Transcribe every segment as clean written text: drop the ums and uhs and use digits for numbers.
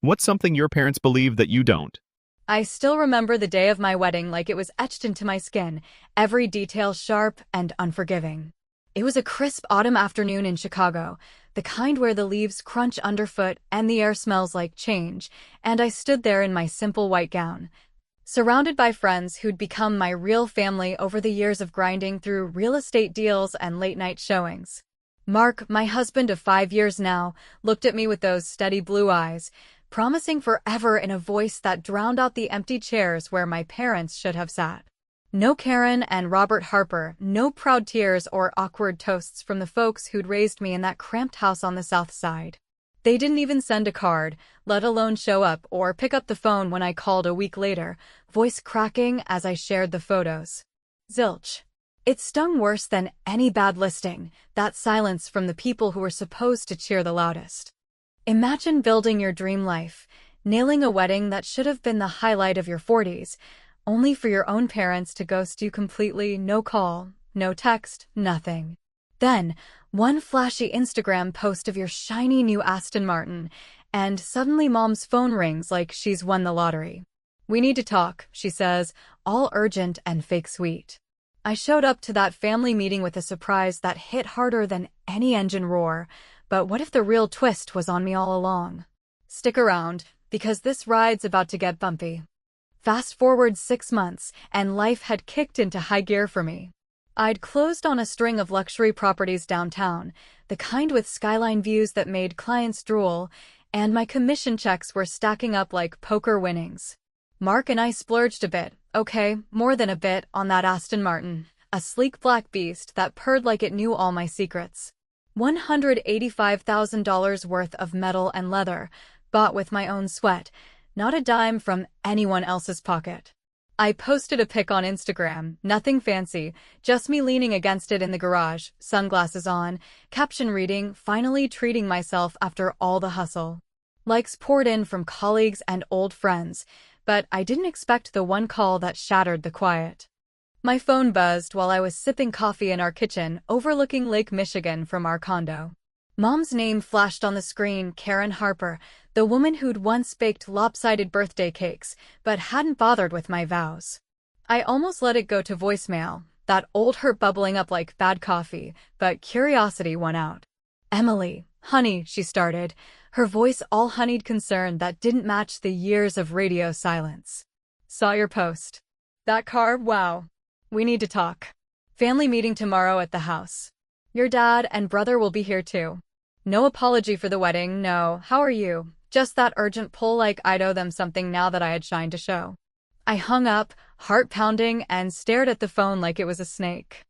What's something your parents believe that you don't? I still remember the day of my wedding like it was etched into my skin, every detail sharp and unforgiving. It was a crisp autumn afternoon in Chicago, the kind where the leaves crunch underfoot and the air smells like change, and I stood there in my simple white gown, surrounded by friends who'd become my real family over the years of grinding through real estate deals and late-night showings. Mark, my husband of 5 years now, looked at me with those steady blue eyes, promising forever in a voice that drowned out the empty chairs where my parents should have sat. No Karen and Robert Harper, no proud tears or awkward toasts from the folks who'd raised me in that cramped house on the South Side. They didn't even send a card, let alone show up or pick up the phone when I called a week later, voice cracking as I shared the photos. Zilch. It stung worse than any bad listing, that silence from the people who were supposed to cheer the loudest. Imagine building your dream life, nailing a wedding that should have been the highlight of your 40s, only for your own parents to ghost you completely, no call, no text, nothing. Then, one flashy Instagram post of your shiny new Aston Martin, and suddenly mom's phone rings like she's won the lottery. "We need to talk," she says, all urgent and fake sweet. I showed up to that family meeting with a surprise that hit harder than any engine roar, but what if the real twist was on me all along? Stick around, because this ride's about to get bumpy. Fast forward 6 months, and life had kicked into high gear for me. I'd closed on a string of luxury properties downtown, the kind with skyline views that made clients drool, and my commission checks were stacking up like poker winnings. Mark and I splurged a bit, okay, more than a bit, on that Aston Martin, a sleek black beast that purred like it knew all my secrets. $185,000 worth of metal and leather, bought with my own sweat, not a dime from anyone else's pocket. I posted a pic on Instagram, nothing fancy, just me leaning against it in the garage, sunglasses on, caption reading, "Finally treating myself after all the hustle." Likes poured in from colleagues and old friends, but I didn't expect the one call that shattered the quiet. My phone buzzed while I was sipping coffee in our kitchen, overlooking Lake Michigan from our condo. Mom's name flashed on the screen, Karen Harper, the woman who'd once baked lopsided birthday cakes, but hadn't bothered with my vows. I almost let it go to voicemail, that old hurt bubbling up like bad coffee, but curiosity won out. "Emily, honey," she started, her voice all honeyed concern that didn't match the years of radio silence. "Saw your post. That car, wow. We need to talk. Family meeting tomorrow at the house. Your dad and brother will be here too. No apology for the wedding, no, how are you? Just that urgent pull like I'd owe them something now that I had shine to show." I hung up, heart pounding, and stared at the phone like it was a snake.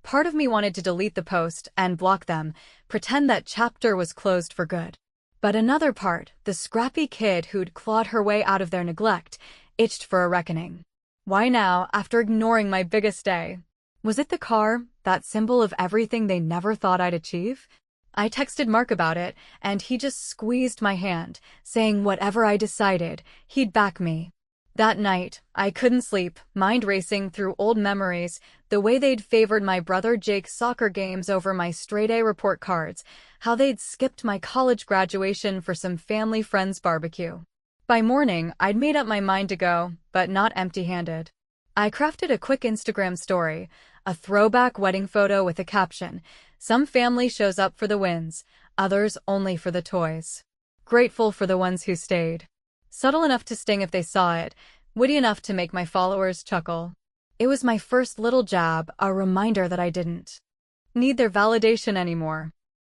Part of me wanted to delete the post and block them, pretend that chapter was closed for good. But another part, the scrappy kid who'd clawed her way out of their neglect, itched for a reckoning. Why now, after ignoring my biggest day? Was it the car, that symbol of everything they never thought I'd achieve? I texted Mark about it, and he just squeezed my hand, saying whatever I decided, he'd back me. That night, I couldn't sleep, mind racing through old memories, the way they'd favored my brother Jake's soccer games over my straight-A report cards, how they'd skipped my college graduation for some family friends' barbecue. By morning, I'd made up my mind to go, but not empty-handed. I crafted a quick Instagram story, a throwback wedding photo with a caption, "Some family shows up for the wins, others only for the toys. Grateful for the ones who stayed." Subtle enough to sting if they saw it, witty enough to make my followers chuckle. It was my first little jab, a reminder that I didn't need their validation anymore.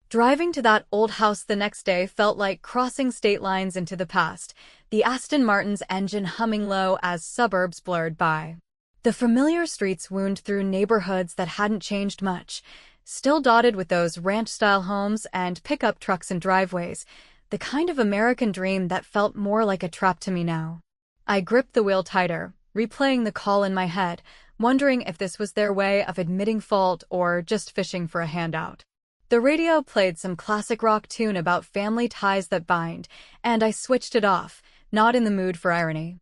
Driving to that old house the next day felt like crossing state lines into the past, the Aston Martin's engine humming low as suburbs blurred by. The familiar streets wound through neighborhoods that hadn't changed much, still dotted with those ranch-style homes and pickup trucks and driveways, the kind of American dream that felt more like a trap to me now. I gripped the wheel tighter, replaying the call in my head, wondering if this was their way of admitting fault or just fishing for a handout. The radio played some classic rock tune about family ties that bind, and I switched it off, not in the mood for irony.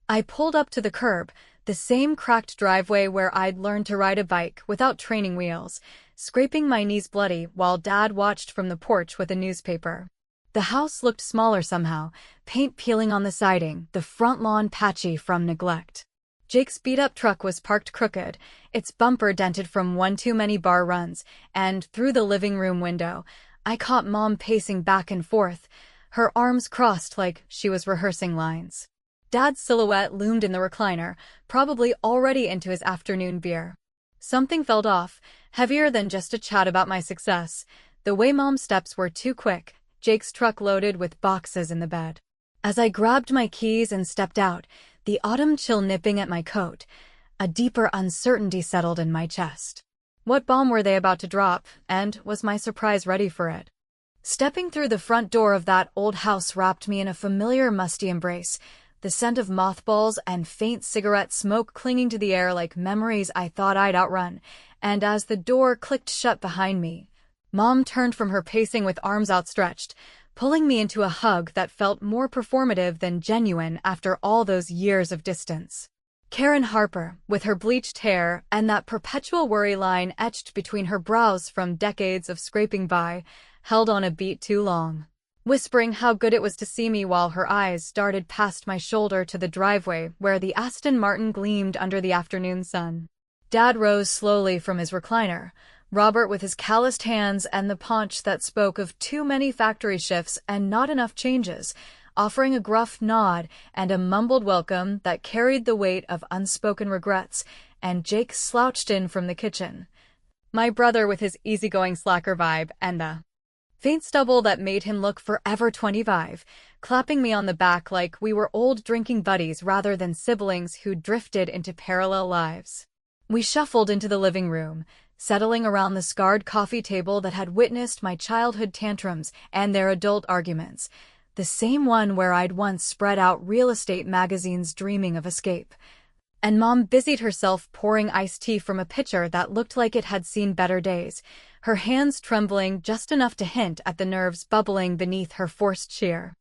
I pulled up to the curb, the same cracked driveway where I'd learned to ride a bike without training wheels, scraping my knees bloody while Dad watched from the porch with a newspaper. The house looked smaller somehow, paint peeling on the siding, the front lawn patchy from neglect. Jake's beat-up truck was parked crooked, its bumper dented from one too many bar runs, and through the living room window, I caught Mom pacing back and forth, her arms crossed like she was rehearsing lines. Dad's silhouette loomed in the recliner, probably already into his afternoon beer. Something felt off, heavier than just a chat about my success. The way Mom's steps were too quick, Jake's truck loaded with boxes in the bed. As I grabbed my keys and stepped out, the autumn chill nipping at my coat, a deeper uncertainty settled in my chest. What bomb were they about to drop, and was my surprise ready for it? Stepping through the front door of that old house wrapped me in a familiar musty embrace, the scent of mothballs and faint cigarette smoke clinging to the air like memories I thought I'd outrun, and as the door clicked shut behind me, Mom turned from her pacing with arms outstretched, pulling me into a hug that felt more performative than genuine after all those years of distance. Karen Harper, with her bleached hair and that perpetual worry line etched between her brows from decades of scraping by, held on a beat too long, whispering how good it was to see me while her eyes darted past my shoulder to the driveway where the Aston Martin gleamed under the afternoon sun. Dad rose slowly from his recliner, Robert with his calloused hands and the paunch that spoke of too many factory shifts and not enough changes, offering a gruff nod and a mumbled welcome that carried the weight of unspoken regrets, and Jake slouched in from the kitchen. My brother with his easygoing slacker vibe and the faint stubble that made him look forever 25, clapping me on the back like we were old drinking buddies rather than siblings who drifted into parallel lives. We shuffled into the living room, settling around the scarred coffee table that had witnessed my childhood tantrums and their adult arguments, the same one where I'd once spread out real estate magazines dreaming of escape. And Mom busied herself pouring iced tea from a pitcher that looked like it had seen better days, her hands trembling just enough to hint at the nerves bubbling beneath her forced cheer.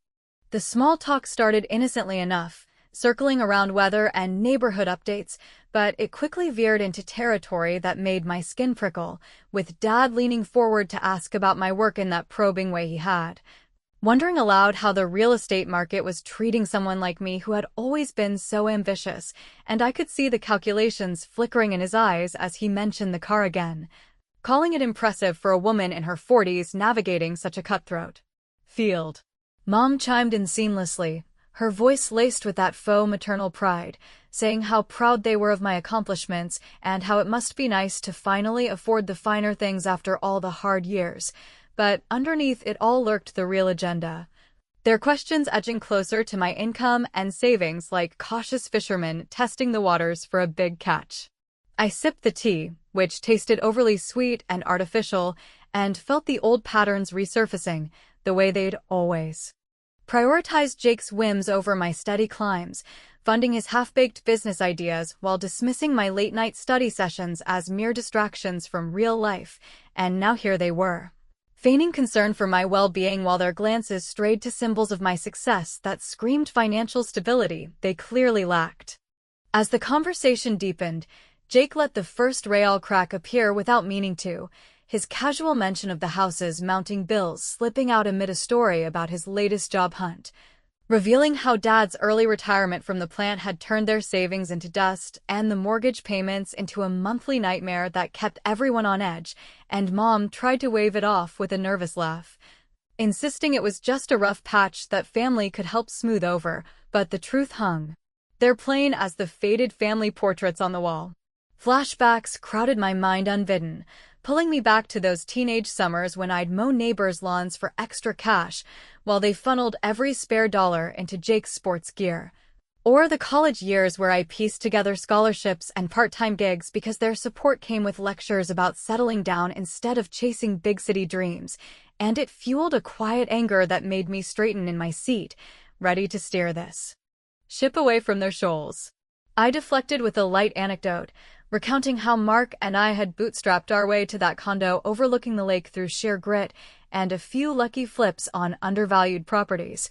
The small talk started innocently enough, circling around weather and neighborhood updates, but it quickly veered into territory that made my skin prickle, with Dad leaning forward to ask about my work in that probing way he had, wondering aloud how the real estate market was treating someone like me who had always been so ambitious, and I could see the calculations flickering in his eyes as he mentioned the car again, calling it impressive for a woman in her 40s navigating such a cutthroat field. Mom chimed in seamlessly, her voice laced with that faux maternal pride, saying how proud they were of my accomplishments and how it must be nice to finally afford the finer things after all the hard years. But underneath it all lurked the real agenda. Their questions edging closer to my income and savings like cautious fishermen testing the waters for a big catch. I sipped the tea, which tasted overly sweet and artificial, and felt the old patterns resurfacing, the way they'd always prioritized Jake's whims over my steady climbs, funding his half-baked business ideas while dismissing my late-night study sessions as mere distractions from real life, and now here they were, feigning concern for my well-being while their glances strayed to symbols of my success that screamed financial stability they clearly lacked. As the conversation deepened, Jake let the first real crack appear without meaning to, his casual mention of the house's mounting bills slipping out amid a story about his latest job hunt, revealing how Dad's early retirement from the plant had turned their savings into dust and the mortgage payments into a monthly nightmare that kept everyone on edge, and Mom tried to wave it off with a nervous laugh, insisting it was just a rough patch that family could help smooth over, but the truth hung there plain as the faded family portraits on the wall. Flashbacks crowded my mind unbidden, pulling me back to those teenage summers when I'd mow neighbors' lawns for extra cash while they funneled every spare dollar into Jake's sports gear. Or the college years where I pieced together scholarships and part-time gigs because their support came with lectures about settling down instead of chasing big city dreams, and it fueled a quiet anger that made me straighten in my seat, ready to steer this ship away from their shoals. I deflected with a light anecdote, recounting how Mark and I had bootstrapped our way to that condo overlooking the lake through sheer grit and a few lucky flips on undervalued properties,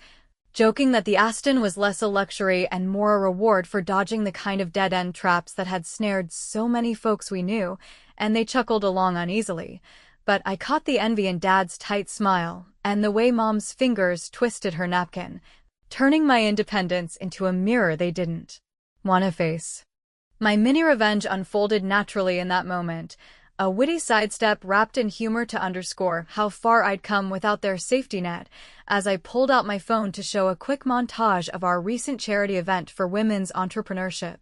joking that the Aston was less a luxury and more a reward for dodging the kind of dead-end traps that had snared so many folks we knew, and they chuckled along uneasily. but I caught the envy in Dad's tight smile and the way Mom's fingers twisted her napkin, turning my independence into a mirror they didn't want to face. My mini revenge unfolded naturally in that moment, a witty sidestep wrapped in humor to underscore how far I'd come without their safety net, as I pulled out my phone to show a quick montage of our recent charity event for women's entrepreneurship.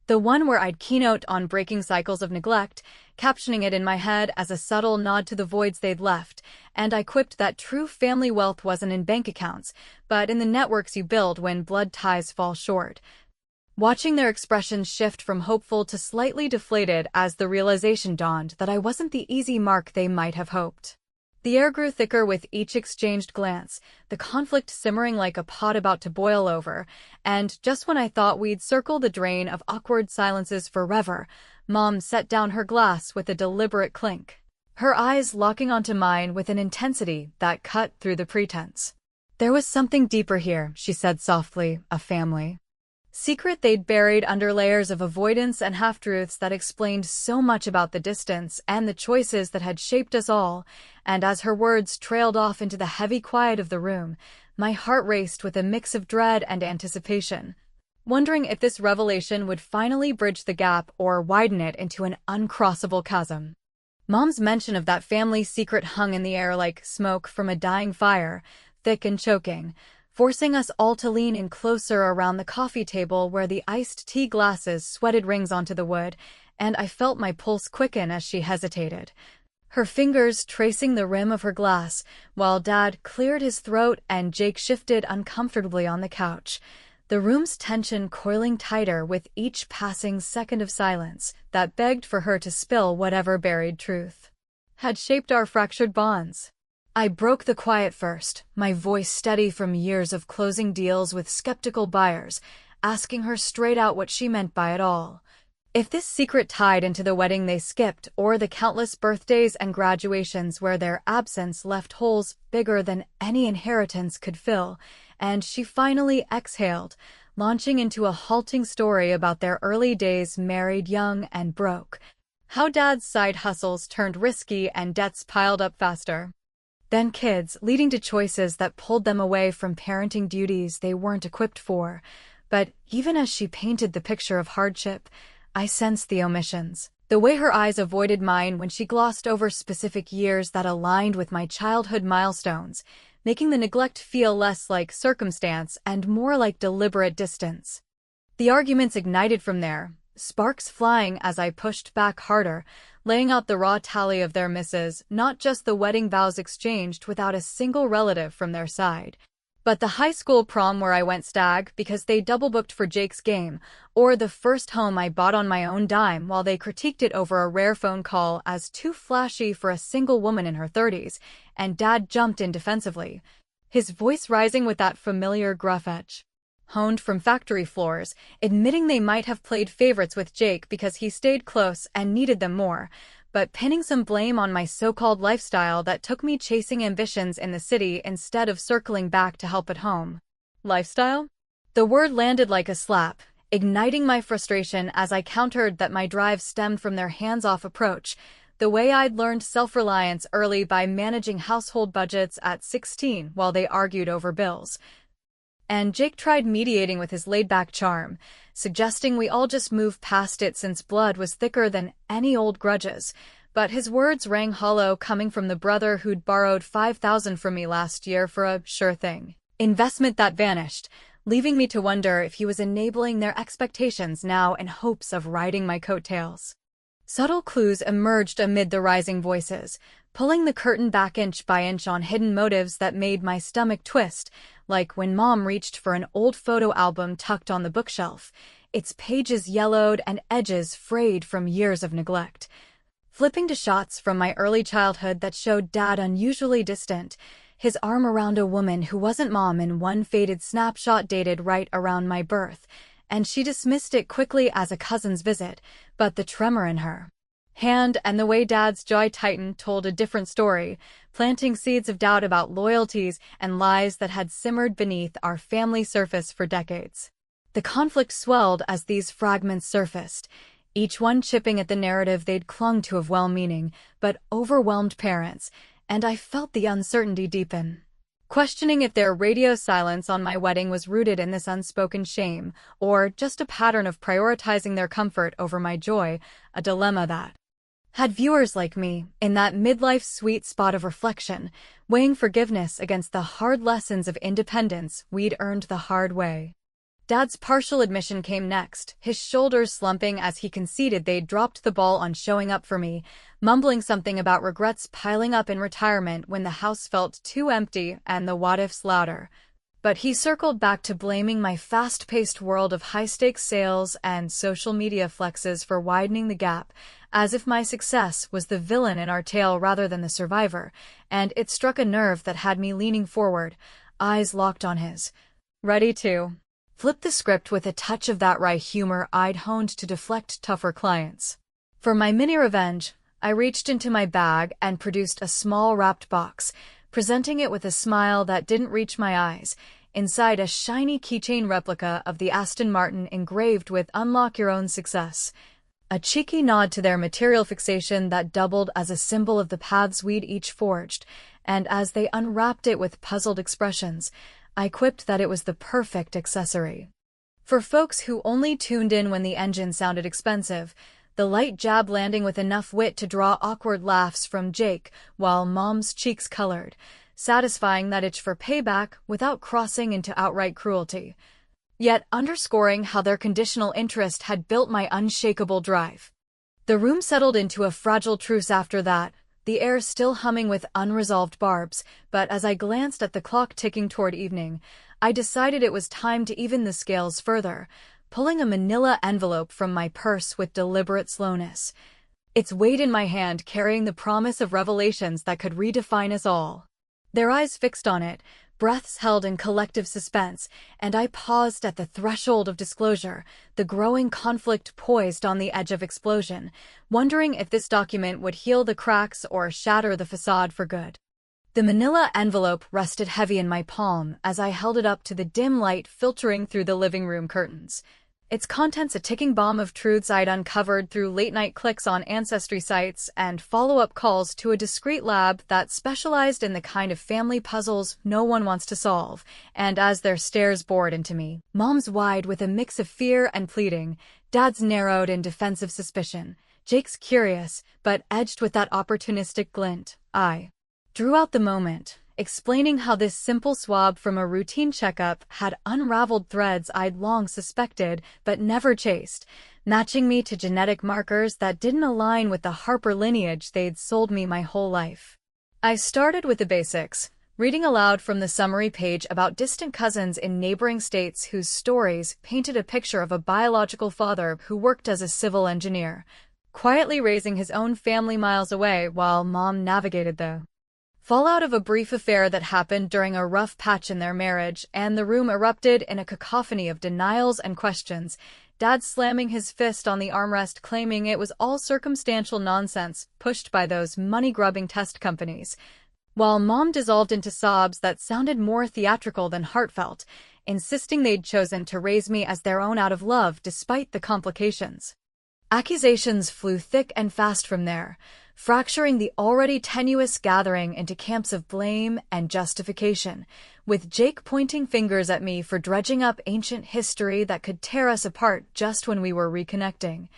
The one where I'd keynote on breaking cycles of neglect, captioning it in my head as a subtle nod to the voids they'd left, and I quipped that true family wealth wasn't in bank accounts, but in the networks you build when blood ties fall short. Watching their expressions shift from hopeful to slightly deflated as the realization dawned that I wasn't the easy mark they might have hoped. The air grew thicker with each exchanged glance, the conflict simmering like a pot about to boil over, and just when I thought we'd circle the drain of awkward silences forever, Mom set down her glass with a deliberate clink, her eyes locking onto mine with an intensity that cut through the pretense. "There was something deeper here," she said softly, "a family secret they'd buried under layers of avoidance and half-truths that explained so much about the distance and the choices that had shaped us all," and as her words trailed off into the heavy quiet of the room, my heart raced with a mix of dread and anticipation, wondering if this revelation would finally bridge the gap or widen it into an uncrossable chasm. Mom's mention of that family secret hung in the air like smoke from a dying fire, thick and choking, forcing us all to lean in closer around the coffee table where the iced tea glasses sweated rings onto the wood, and I felt my pulse quicken as she hesitated, her fingers tracing the rim of her glass, while Dad cleared his throat and Jake shifted uncomfortably on the couch, the room's tension coiling tighter with each passing second of silence that begged for her to spill whatever buried truth had shaped our fractured bonds. I broke the quiet first, my voice steady from years of closing deals with skeptical buyers, asking her straight out what she meant by it all. If this secret tied into the wedding they skipped or the countless birthdays and graduations where their absence left holes bigger than any inheritance could fill, and she finally exhaled, launching into a halting story about their early days married young and broke, how Dad's side hustles turned risky and debts piled up faster. Then kids, leading to choices that pulled them away from parenting duties they weren't equipped for. But even as she painted the picture of hardship, I sensed the omissions. The way her eyes avoided mine when she glossed over specific years that aligned with my childhood milestones, making the neglect feel less like circumstance and more like deliberate distance. The arguments ignited from there, sparks flying as I pushed back harder, laying out the raw tally of their misses, not just the wedding vows exchanged without a single relative from their side, but the high school prom where I went stag because they double-booked for Jake's game, or the first home I bought on my own dime while they critiqued it over a rare phone call as too flashy for a single woman in her 30s, and Dad jumped in defensively, his voice rising with that familiar gruff edge, honed from factory floors, admitting they might have played favorites with Jake because he stayed close and needed them more, but pinning some blame on my so-called lifestyle that took me chasing ambitions in the city instead of circling back to help at home. Lifestyle? The word landed like a slap, igniting my frustration as I countered that my drive stemmed from their hands-off approach, the way I'd learned self-reliance early by managing household budgets at 16 while they argued over bills. And Jake tried mediating with his laid-back charm, suggesting we all just move past it since blood was thicker than any old grudges, but his words rang hollow coming from the brother who'd borrowed $5,000 from me last year for a sure thing investment that vanished, leaving me to wonder if he was enabling their expectations now in hopes of riding my coattails. Subtle clues emerged amid the rising voices, pulling the curtain back inch by inch on hidden motives that made my stomach twist, like when Mom reached for an old photo album tucked on the bookshelf, its pages yellowed and edges frayed from years of neglect. Flipping to shots from my early childhood that showed Dad unusually distant, his arm around a woman who wasn't Mom in one faded snapshot dated right around my birth, and she dismissed it quickly as a cousin's visit, but the tremor in her hand and the way Dad's jaw tightened told a different story, planting seeds of doubt about loyalties and lies that had simmered beneath our family surface for decades. The conflict swelled as these fragments surfaced, each one chipping at the narrative they'd clung to of well-meaning but overwhelmed parents, and I felt the uncertainty deepen. Questioning if their radio silence on my wedding was rooted in this unspoken shame, or just a pattern of prioritizing their comfort over my joy, a dilemma that had viewers like me in that midlife sweet spot of reflection, weighing forgiveness against the hard lessons of independence we'd earned the hard way. Dad's partial admission came next, his shoulders slumping as he conceded they'd dropped the ball on showing up for me, mumbling something about regrets piling up in retirement when the house felt too empty and the what-ifs louder. But he circled back to blaming my fast-paced world of high-stakes sales and social media flexes for widening the gap, as if my success was the villain in our tale rather than the survivor, and it struck a nerve that had me leaning forward, eyes locked on his. Ready to flip the script with a touch of that wry humor I'd honed to deflect tougher clients. For my mini revenge, I reached into my bag and produced a small wrapped box, presenting it with a smile that didn't reach my eyes, inside a shiny keychain replica of the Aston Martin engraved with "Unlock Your Own Success." A cheeky nod to their material fixation that doubled as a symbol of the paths we'd each forged, and as they unwrapped it with puzzled expressions, I quipped that it was the perfect accessory. For folks who only tuned in when the engine sounded expensive, the light jab landing with enough wit to draw awkward laughs from Jake while Mom's cheeks colored, satisfying that itch for payback without crossing into outright cruelty, yet underscoring how their conditional interest had built my unshakable drive. The room settled into a fragile truce after that, the air still humming with unresolved barbs, but as I glanced at the clock ticking toward evening, I decided it was time to even the scales further, pulling a manila envelope from my purse with deliberate slowness, its weight in my hand carrying the promise of revelations that could redefine us all. Their eyes fixed on it, breaths held in collective suspense, and I paused at the threshold of disclosure, the growing conflict poised on the edge of explosion, wondering if this document would heal the cracks or shatter the facade for good. The manila envelope rested heavy in my palm as I held it up to the dim light filtering through the living room curtains. Its contents a ticking bomb of truths I'd uncovered through late-night clicks on ancestry sites and follow-up calls to a discreet lab that specialized in the kind of family puzzles no one wants to solve, and as their stares bored into me, Mom's wide with a mix of fear and pleading, Dad's narrowed in defensive suspicion, Jake's curious, but edged with that opportunistic glint, I drew out the moment, explaining how this simple swab from a routine checkup had unraveled threads I'd long suspected but never chased, matching me to genetic markers that didn't align with the Harper lineage they'd sold me my whole life. I started with the basics, reading aloud from the summary page about distant cousins in neighboring states whose stories painted a picture of a biological father who worked as a civil engineer, quietly raising his own family miles away while Mom navigated the fallout of a brief affair that happened during a rough patch in their marriage, and the room erupted in a cacophony of denials and questions, Dad slamming his fist on the armrest claiming it was all circumstantial nonsense pushed by those money-grubbing test companies, while Mom dissolved into sobs that sounded more theatrical than heartfelt, insisting they'd chosen to raise me as their own out of love despite the complications. Accusations flew thick and fast from there, fracturing the already tenuous gathering into camps of blame and justification, with Jake pointing fingers at me for dredging up ancient history that could tear us apart just when we were reconnecting,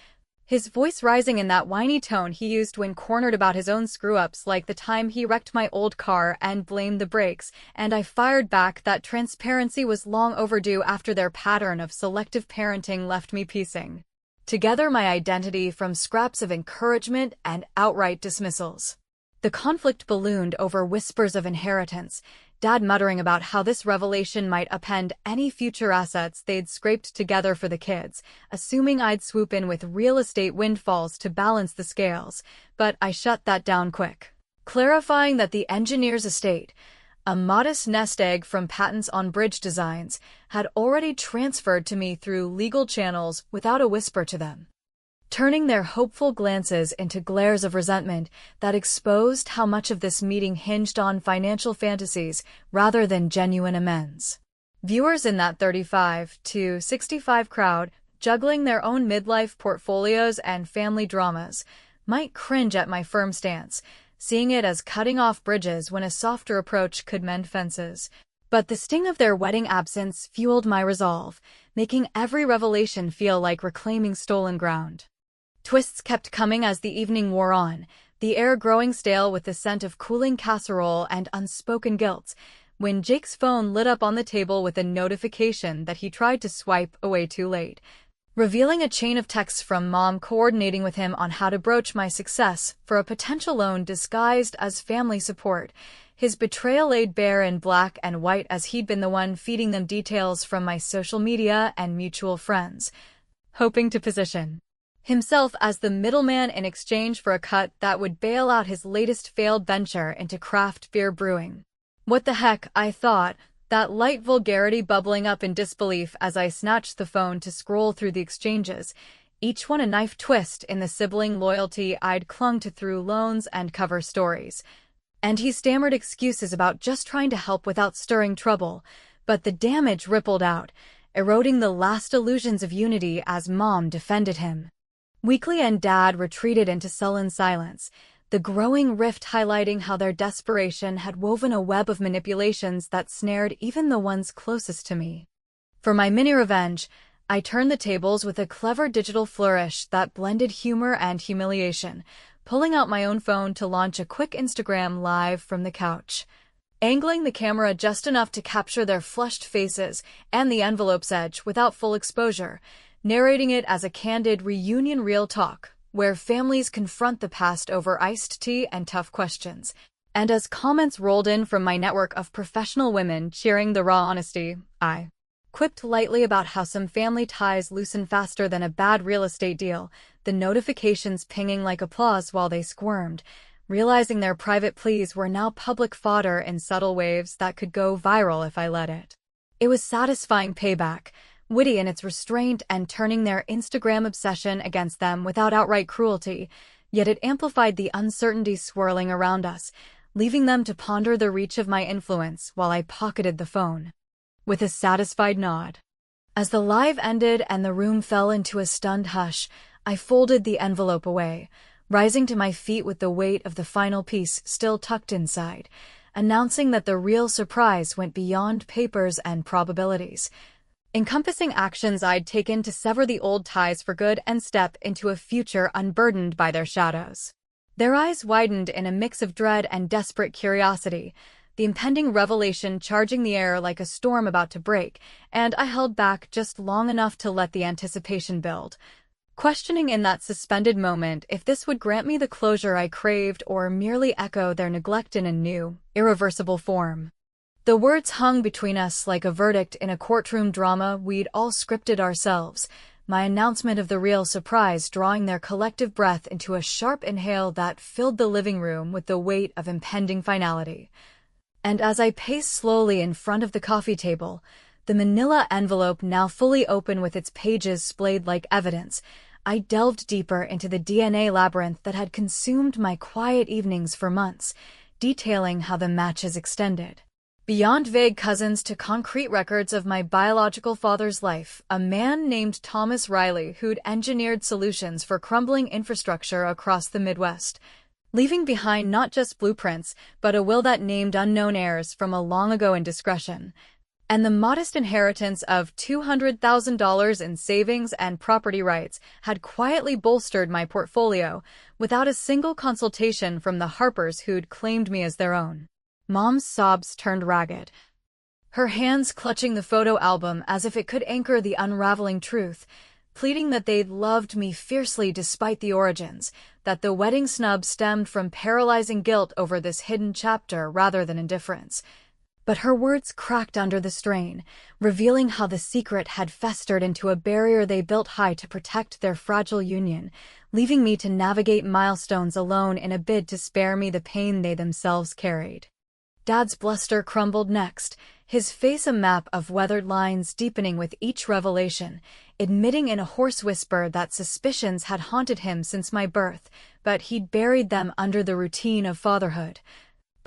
his voice rising in that whiny tone he used when cornered about his own screw-ups, like the time he wrecked my old car and blamed the brakes, and I fired back that transparency was long overdue after their pattern of selective parenting left me piecing together my identity from scraps of encouragement and outright dismissals. The conflict ballooned over whispers of inheritance, Dad muttering about how this revelation might upend any future assets they'd scraped together for the kids, assuming I'd swoop in with real estate windfalls to balance the scales, but I shut that down quick, clarifying that the engineer's estate, a modest nest egg from patents on bridge designs, had already transferred to me through legal channels without a whisper to them, turning their hopeful glances into glares of resentment that exposed how much of this meeting hinged on financial fantasies rather than genuine amends. Viewers in that 35 to 65 crowd juggling their own midlife portfolios and family dramas, might cringe at my firm stance, seeing it as cutting off bridges when a softer approach could mend fences. But the sting of their wedding absence fueled my resolve, making every revelation feel like reclaiming stolen ground. Twists kept coming as the evening wore on, the air growing stale with the scent of cooling casserole and unspoken guilt, when Jake's phone lit up on the table with a notification that he tried to swipe away too late, revealing a chain of texts from Mom coordinating with him on how to broach my success for a potential loan disguised as family support. His betrayal laid bare in black and white as he'd been the one feeding them details from my social media and mutual friends, hoping to position himself as the middleman in exchange for a cut that would bail out his latest failed venture into craft beer brewing. What the heck, I thought, that light vulgarity bubbling up in disbelief as I snatched the phone to scroll through the exchanges, each one a knife twist in the sibling loyalty I'd clung to through loans and cover stories. And he stammered excuses about just trying to help without stirring trouble, but the damage rippled out, eroding the last illusions of unity as Mom defended him. Weekly and Dad retreated into sullen silence, the growing rift highlighting how their desperation had woven a web of manipulations that snared even the ones closest to me. For my mini-revenge, I turned the tables with a clever digital flourish that blended humor and humiliation, pulling out my own phone to launch a quick Instagram live from the couch. Angling the camera just enough to capture their flushed faces and the envelope's edge without full exposure, narrating it as a candid reunion real talk, where families confront the past over iced tea and tough questions. And as comments rolled in from my network of professional women cheering the raw honesty, I quipped lightly about how some family ties loosen faster than a bad real estate deal, the notifications pinging like applause while they squirmed, realizing their private pleas were now public fodder in subtle waves that could go viral if I let it. It was satisfying payback, witty in its restraint and turning their Instagram obsession against them without outright cruelty, yet it amplified the uncertainty swirling around us, leaving them to ponder the reach of my influence while I pocketed the phone. With a satisfied nod. As the live ended and the room fell into a stunned hush, I folded the envelope away, rising to my feet with the weight of the final piece still tucked inside, announcing that the real surprise went beyond papers and probabilities, encompassing actions I'd taken to sever the old ties for good and step into a future unburdened by their shadows. Their eyes widened in a mix of dread and desperate curiosity, the impending revelation charging the air like a storm about to break, and I held back just long enough to let the anticipation build, questioning in that suspended moment if this would grant me the closure I craved or merely echo their neglect in a new, irreversible form. The words hung between us like a verdict in a courtroom drama we'd all scripted ourselves, my announcement of the real surprise drawing their collective breath into a sharp inhale that filled the living room with the weight of impending finality. And as I paced slowly in front of the coffee table, the manila envelope now fully open with its pages splayed like evidence, I delved deeper into the DNA labyrinth that had consumed my quiet evenings for months, detailing how the matches extended beyond vague cousins to concrete records of my biological father's life, a man named Thomas Riley who'd engineered solutions for crumbling infrastructure across the Midwest, leaving behind not just blueprints, but a will that named unknown heirs from a long-ago indiscretion, and the modest inheritance of $200,000 in savings and property rights had quietly bolstered my portfolio without a single consultation from the Harpers who'd claimed me as their own. Mom's sobs turned ragged, her hands clutching the photo album as if it could anchor the unraveling truth, pleading that they'd loved me fiercely despite the origins, that the wedding snub stemmed from paralyzing guilt over this hidden chapter rather than indifference. But her words cracked under the strain, revealing how the secret had festered into a barrier they built high to protect their fragile union, leaving me to navigate milestones alone in a bid to spare me the pain they themselves carried. Dad's bluster crumbled next, his face a map of weathered lines deepening with each revelation, admitting in a hoarse whisper that suspicions had haunted him since my birth, but he'd buried them under the routine of fatherhood.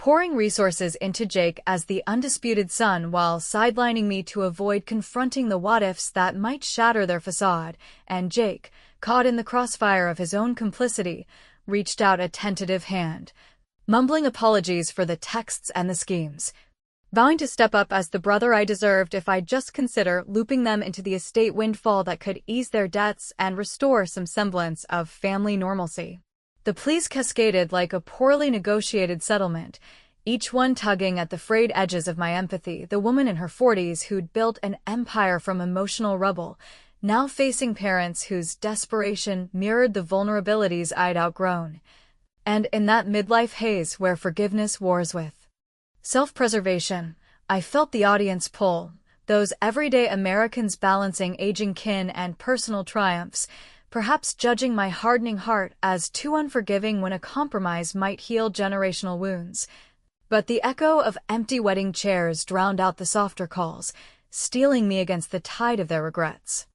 pouring resources into Jake as the undisputed son while sidelining me to avoid confronting the what-ifs that might shatter their facade, and Jake, caught in the crossfire of his own complicity, reached out a tentative hand, mumbling apologies for the texts and the schemes, vowing to step up as the brother I deserved if I'd just consider looping them into the estate windfall that could ease their debts and restore some semblance of family normalcy. The pleas cascaded like a poorly negotiated settlement, each one tugging at the frayed edges of my empathy. The woman in her 40s who'd built an empire from emotional rubble, now facing parents whose desperation mirrored the vulnerabilities I'd outgrown. And in that midlife haze where forgiveness wars with self-preservation, I felt the audience pull, those everyday Americans balancing aging kin and personal triumphs, perhaps judging my hardening heart as too unforgiving when a compromise might heal generational wounds. But the echo of empty wedding chairs drowned out the softer calls, steeling me against the tide of their regrets.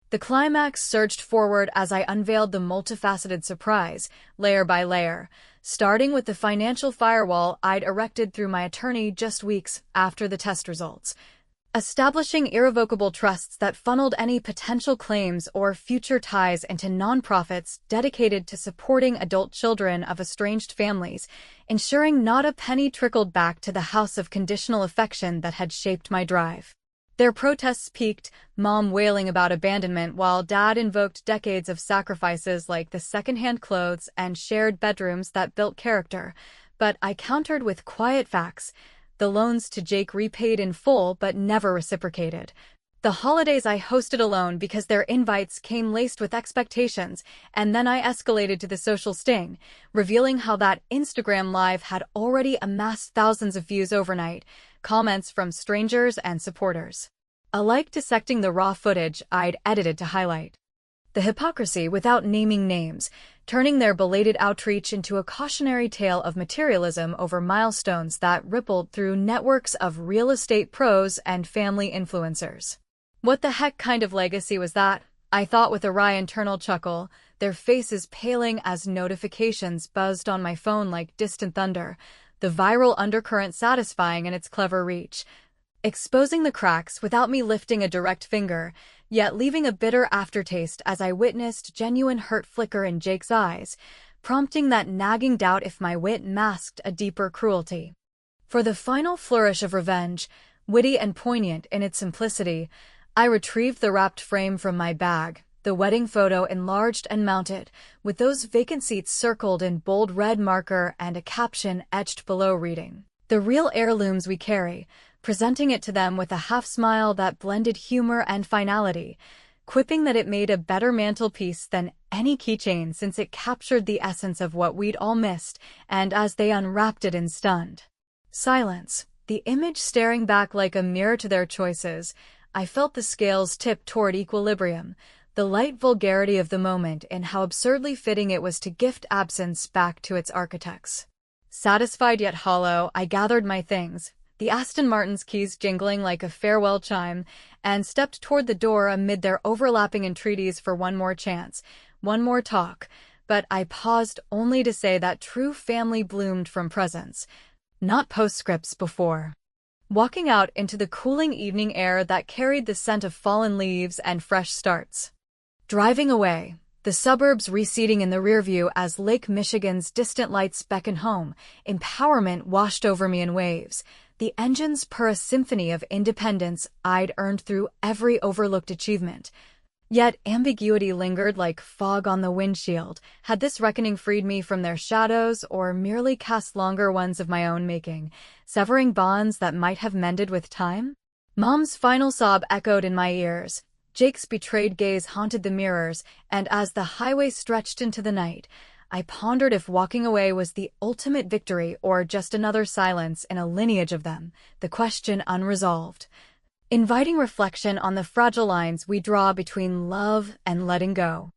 The climax surged forward as I unveiled the multifaceted surprise, layer by layer, starting with the financial firewall I'd erected through my attorney just weeks after the test results, establishing irrevocable trusts that funneled any potential claims or future ties into nonprofits dedicated to supporting adult children of estranged families, ensuring not a penny trickled back to the house of conditional affection that had shaped my drive. Their protests peaked, Mom wailing about abandonment while Dad invoked decades of sacrifices like the secondhand clothes and shared bedrooms that built character, but I countered with quiet facts. The loans to Jake repaid in full but never reciprocated. The holidays I hosted alone because their invites came laced with expectations, and then I escalated to the social sting, revealing how that Instagram Live had already amassed thousands of views overnight, comments from strangers and supporters alike dissecting the raw footage I'd edited to highlight the hypocrisy without naming names, turning their belated outreach into a cautionary tale of materialism over milestones that rippled through networks of real estate pros and family influencers. What the heck kind of legacy was that? I thought with a wry internal chuckle, their faces paling as notifications buzzed on my phone like distant thunder, the viral undercurrent satisfying in its clever reach, exposing the cracks without me lifting a direct finger, yet leaving a bitter aftertaste as I witnessed genuine hurt flicker in Jake's eyes, prompting that nagging doubt if my wit masked a deeper cruelty. For the final flourish of revenge, witty and poignant in its simplicity, I retrieved the wrapped frame from my bag, the wedding photo enlarged and mounted, with those vacant seats circled in bold red marker and a caption etched below reading, "The real heirlooms we carry," presenting it to them with a half-smile that blended humor and finality, quipping that it made a better mantelpiece than any keychain since it captured the essence of what we'd all missed, and as they unwrapped it in stunned silence, the image staring back like a mirror to their choices, I felt the scales tip toward equilibrium, the light vulgarity of the moment and how absurdly fitting it was to gift absence back to its architects. Satisfied yet hollow, I gathered my things, the Aston Martin's keys jingling like a farewell chime, and stepped toward the door amid their overlapping entreaties for one more chance, one more talk, but I paused only to say that true family bloomed from presence, not postscripts before. Walking out into the cooling evening air that carried the scent of fallen leaves and fresh starts. Driving away, the suburbs receding in the rearview as Lake Michigan's distant lights beckon home, empowerment washed over me in waves, the engines purr a symphony of independence I'd earned through every overlooked achievement. Yet ambiguity lingered like fog on the windshield. Had this reckoning freed me from their shadows or merely cast longer ones of my own making, severing bonds that might have mended with time? Mom's final sob echoed in my ears. Jake's betrayed gaze haunted the mirrors, and as the highway stretched into the night, I pondered if walking away was the ultimate victory or just another silence in a lineage of them, the question unresolved, inviting reflection on the fragile lines we draw between love and letting go.